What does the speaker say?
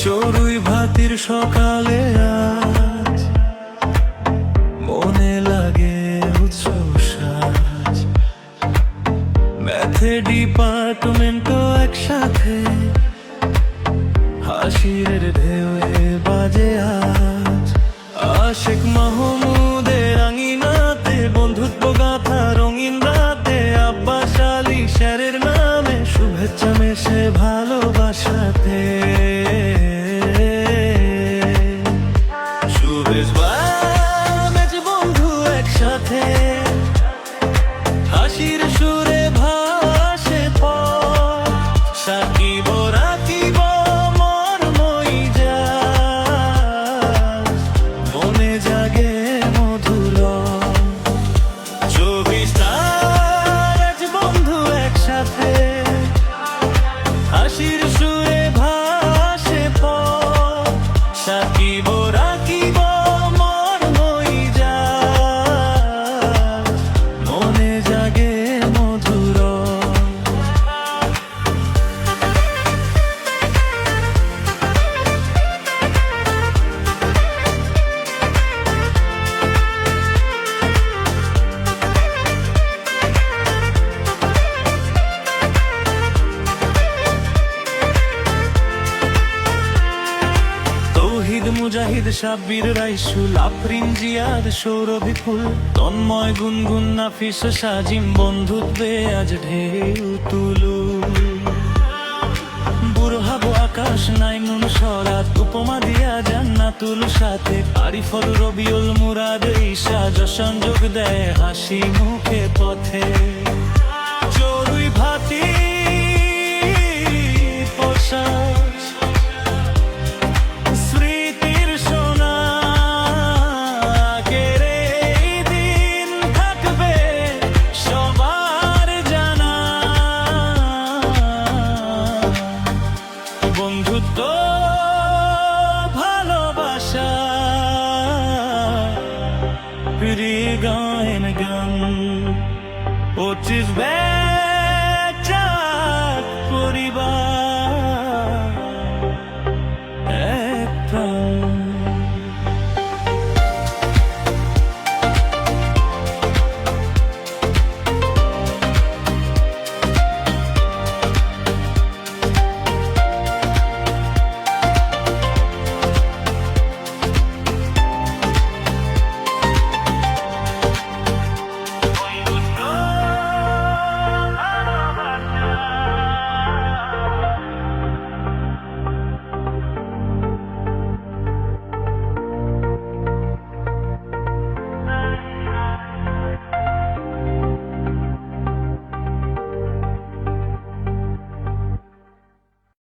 চড়ুই ভাতির সকালে আজ মনে লাগে উৎসব সাজ। ম্যাথে ডিপার্টমেন্টও একসাথে, হাসির ঢেউয়ে বাজে আজ। আশেক মাহমুদের আঙিনাতে বন্ধুত্ব গাথা রঙিন রাতে, আব্বাস আলী স্যারের নামে শুভেচ্ছা মেশে ভালোবাসাতে। বন্ধু একসাথে হাসির সুরে ভাসে পথ, সাকিব রাকিব মন মই যায়, মনে জাগে মধুর 24 আজ বন্ধু একসাথে হাসির সুরে ভাসে পথ, সাকিব রাকিব মুজাহিদ সাব্বির রাইসুল আফরিন জিয়াদ সৌরভী ফুল তন্ময় গুনগুন নাফিস সাজিম বন্ধুত্বে আজ ঢেউ তুলু। বুরহাবু আকাশ নাইমুন সরাত উপমা দিয়া জান্নাতুল সাথে, আরিফল রবিউল মুরাদ ঈশা যশন যোগ দেয় হাসি মুখে পথে। চড়ুই ভাতি পোশাক বন্ধুত্ব ভালোবাসা প্রিয় গান 25